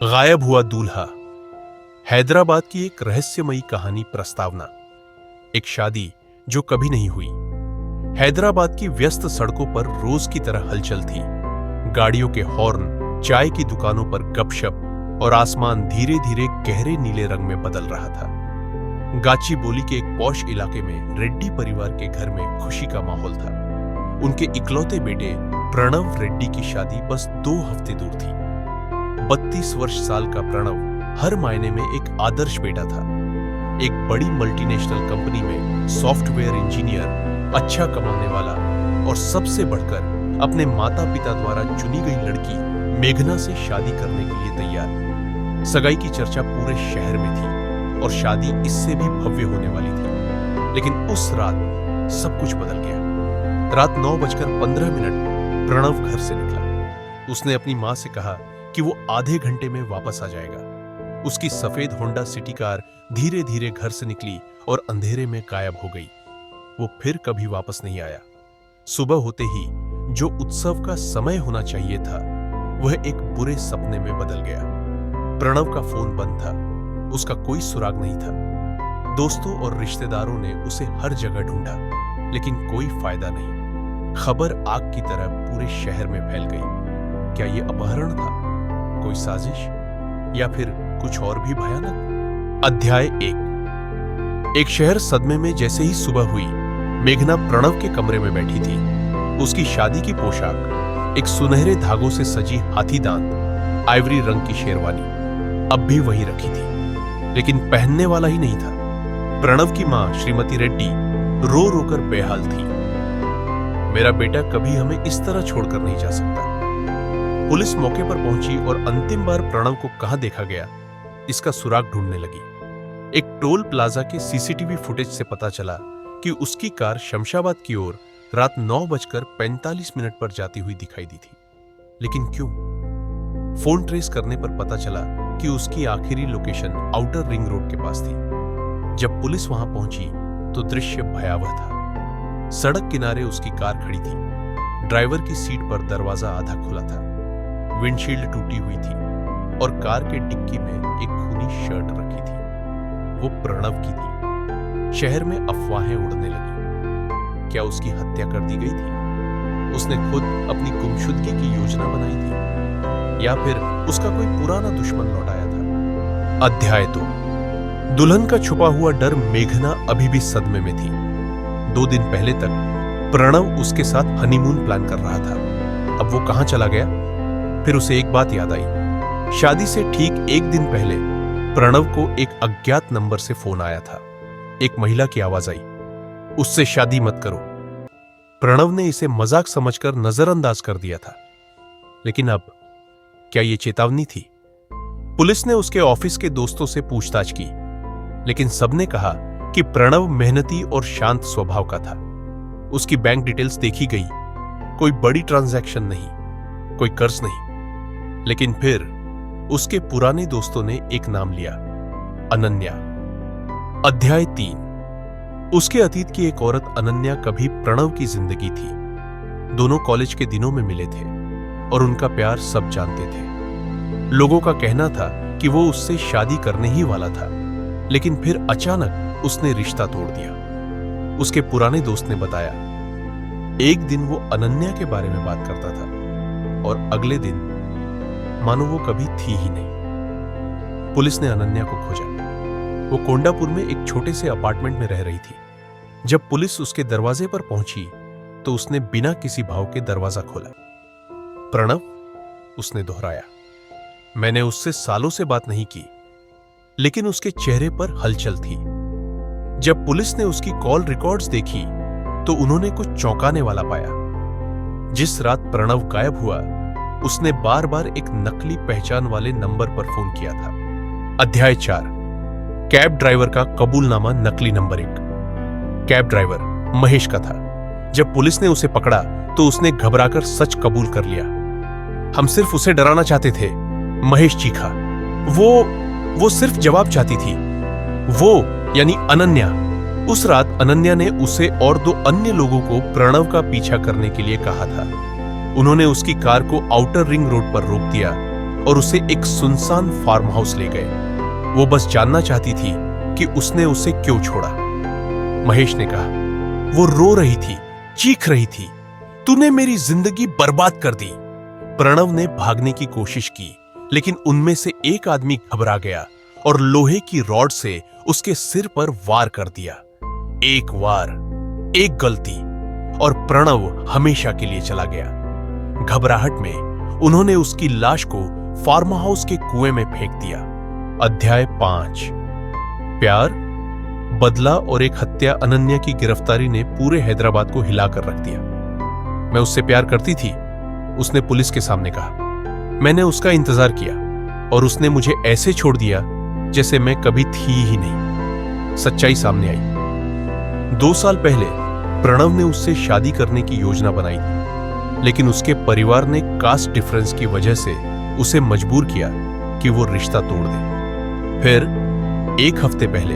गायब हुआ दूल्हा। हैदराबाद की एक रहस्यमयी कहानी प्रस्तावना। एक शादी जो कभी नहीं हुई। हैदराबाद की व्यस्त सड़कों पर रोज की तरह हलचल थी। गाड़ियों के हॉर्न, चाय की दुकानों पर गपशप और आसमान धीरे धीरे गहरे नीले रंग में बदल रहा था। गाचीबोली के एक पॉश इलाके में रेड्डी परिवार के घर में खुशी का माहौल था। उनके इकलौते बेटे प्रणव रेड्डी की शादी बस 2 हफ्ते दूर थी। 32 वर्ष साल का प्रणव हर मायने में एक आदर्श बेटा था। एक बड़ी मल्टीनेशनल कंपनी में सॉफ्टवेयर इंजीनियर, अच्छा कमाने वाला और सबसे बढ़कर अपने माता पिता द्वारा चुनी गई लड़की मेघना से शादी करने के लिए तैयार। सगाई की चर्चा पूरे शहर में थी और शादी इससे भी भव्य होने वाली थी। लेकिन उस रात सब कुछ बदल गया। रात 9:15 प्रणव घर से निकला। उसने अपनी मां से कहा कि वो आधे घंटे में वापस आ जाएगा। उसकी सफेद होंडा सिटी कार धीरे धीरे घर से निकली और अंधेरे में गायब हो गई। वो फिर कभी वापस नहीं आया। सुबह होते ही जो उत्सव का समय होना चाहिए था, वह एक बुरे सपने में बदल गया। प्रणव का फोन बंद था। उसका कोई सुराग नहीं था। दोस्तों और रिश्तेदारों ने उसे हर जगह ढूंढा, लेकिन कोई फायदा नहीं। खबर आग की तरह पूरे शहर में फैल गई। क्या यह अपहरण था, कोई साजिश, या फिर कुछ और भी भयानक? अध्याय 1। एक शहर सदमे में जैसे ही सुबह हुई, मेघना प्रणव के कमरे में बैठी थी। उसकी शादी की पोशाक एक सुनहरे धागों से सजी हाथी दांत आइवरी रंग की शेरवानी अब भी वहीं रखी थी, लेकिन पहनने वाला ही नहीं था। प्रणव की मां श्रीमती रेड्डी रो रोकर बेहाल थी। मेरा बेटा कभी हमें इस तरह छोड़कर नहीं जा सकता। पुलिस मौके पर पहुंची और अंतिम बार प्रणव को कहां देखा गया, इसका सुराग ढूंढने लगी। एक टोल प्लाजा के सीसीटीवी फुटेज से पता चला कि उसकी कार शमशाबाद की ओर रात 9:45 पर जाती हुई दिखाई दी थी। लेकिन क्यों? फोन ट्रेस करने पर पता चला कि उसकी आखिरी लोकेशन आउटर रिंग रोड के पास थी। जब पुलिस वहां पहुंची तो दृश्य भयावह था। सड़क किनारे उसकी कार खड़ी थी। ड्राइवर की सीट पर दरवाजा आधा खुला था। विंडशील्ड टूटी हुई थी और कार के डिक्की में एक खूनी शर्ट रखी थी। वो प्रणव की थी। शहर में अफवाहें उड़ने लगी। क्या उसकी हत्या कर दी गई थी? उसने खुद अपनी गुमशुदगी की योजना बनाई थी, या फिर उसका कोई पुराना दुश्मन लौट आया था? अध्याय 2। दुल्हन का छुपा हुआ डर। मेघना अभी भी सदमे में थी। 2 दिन पहले तक प्रणव उसके साथ हनीमून प्लान कर रहा था। अब वो कहां चला गया? फिर उसे एक बात याद आई। शादी से ठीक 1 दिन पहले प्रणव को एक अज्ञात नंबर से फोन आया था। एक महिला की आवाज आई, उससे शादी मत करो। प्रणव ने इसे मजाक समझकर नजरअंदाज कर दिया था। लेकिन अब क्या यह चेतावनी थी? पुलिस ने उसके ऑफिस के दोस्तों से पूछताछ की, लेकिन सबने कहा कि प्रणव मेहनती और शांत स्वभाव का था। उसकी बैंक डिटेल्स देखी गई। कोई बड़ी ट्रांजैक्शन नहीं, कोई कर्ज नहीं। लेकिन फिर उसके पुराने दोस्तों ने एक नाम लिया, अनन्या। अध्याय 3। उसके अतीत की एक औरत अनन्या कभी प्रणव की जिंदगी थी। दोनों कॉलेज के दिनों में मिले थे और उनका प्यार सब जानते थे। लोगों का कहना था कि वो उससे शादी करने ही वाला था, लेकिन फिर अचानक उसने रिश्ता तोड़ दिया। उसके पुराने दोस्त ने बताया, एक दिन वो अनन्या के बारे में बात करता था और अगले दिन मानो वो कभी थी ही नहीं। पुलिस ने अनन्या को खोजा। वो कोंडापुर में एक छोटे से अपार्टमेंट में रह रही थी। जब पुलिस उसके दरवाजे पर पहुंची तो उसने बिना किसी भाव के दरवाजा खोला। प्रणव, उसने दोहराया। मैंने उससे सालों से बात नहीं की, लेकिन उसके चेहरे पर हलचल थी। जब पुलिस ने उसकी कॉल रिकॉर्ड्स देखी तो उन्होंने कुछ चौंकाने वाला पाया। जिस रात प्रणव गायब हुआ, उसने बार बार एक नकली पहचान वाले नंबर पर फोन किया था। अध्याय 4। कैब ड्राइवर का कबूलनामा नकली नंबर 1। कैब ड्राइवर महेश का था। जब पुलिस ने उसे पकड़ा तो उसने घबराकर सच कबूल कर लिया। हम सिर्फ उसे डराना चाहते थे, महेश चीखा। वो सिर्फ जवाब चाहती थी। वो यानी अनन्या। उस रात अनन्या ने उसे और 2 अन्य लोगों को प्रणव का पीछा करने के लिए कहा था। उन्होंने उसकी कार को आउटर रिंग रोड पर रोक दिया और उसे एक सुनसान फार्म हाउस ले गए। वो बस जानना चाहती थी कि उसने उसे क्यों छोड़ा। महेश ने कहा, वो रो रही थी, चीख रही थी, तूने मेरी जिंदगी बर्बाद कर दी। प्रणव ने भागने की कोशिश की, लेकिन उनमें से एक आदमी घबरा गया और लोहे की रॉड से उसके सिर पर वार कर दिया। एक वार, एक गलती, और प्रणव हमेशा के लिए चला गया। घबराहट में उन्होंने उसकी लाश को फार्म हाउस के कुएं में फेंक दिया। अध्याय 5। प्यार, बदला और एक हत्या। अनन्या की गिरफ्तारी ने पूरे हैदराबाद को हिलाकर रख दिया। मैं उससे प्यार करती थी, उसने पुलिस के सामने कहा। मैंने उसका इंतजार किया और उसने मुझे ऐसे छोड़ दिया जैसे मैं कभी थी ही नहीं। सच्चाई सामने आई। 2 साल पहले प्रणव ने उससे शादी करने की योजना बनाई थी, लेकिन उसके परिवार ने कास्ट डिफरेंस की वजह से उसे मजबूर किया कि वो रिश्ता तोड़ दे। फिर 1 हफ्ते पहले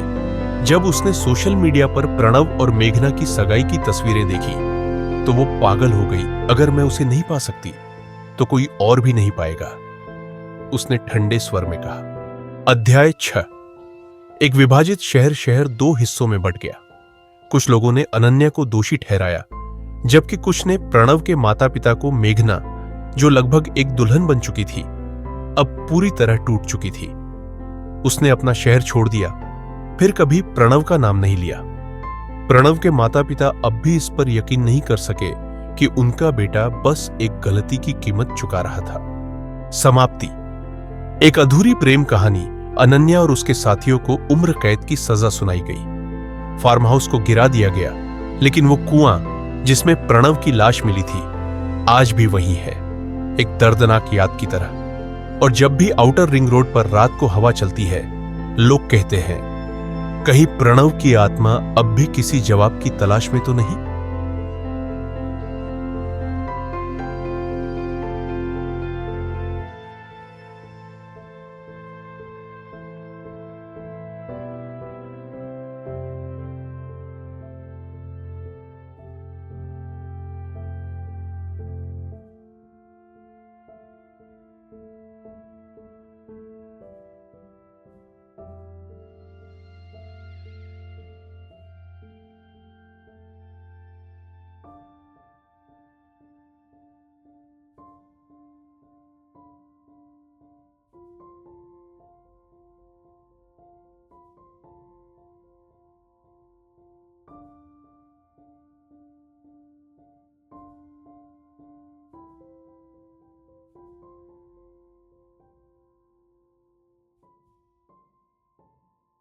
जब उसने सोशल मीडिया पर प्रणव और मेघना की सगाई की तस्वीरें देखी तो वो पागल हो गई। अगर मैं उसे नहीं पा सकती तो कोई और भी नहीं पाएगा, उसने ठंडे स्वर में कहा। अध्याय 6। एक विभाजित शहर 2 हिस्सों में बंट गया। कुछ लोगों ने अनन्या को दोषी ठहराया, जबकि कुछ ने प्रणव के माता पिता को। मेघना, जो लगभग एक दुल्हन बन चुकी थी, अब पूरी तरह टूट चुकी थी। उसने अपना शहर छोड़ दिया, फिर कभी प्रणव का नाम नहीं लिया। प्रणव के माता पिता अब भी इस पर यकीन नहीं कर सके कि उनका बेटा बस एक गलती की कीमत चुका रहा था। समाप्ति। एक अधूरी प्रेम कहानी। अनन्या और उसके साथियों को उम्र कैद की सजा सुनाई गई। फार्म हाउस को गिरा दिया गया, लेकिन वो कुआं जिसमें प्रणव की लाश मिली थी आज भी वहीं है, एक दर्दनाक याद की तरह। और जब भी आउटर रिंग रोड पर रात को हवा चलती है, लोग कहते हैं, कहीं प्रणव की आत्मा अब भी किसी जवाब की तलाश में तो नहीं।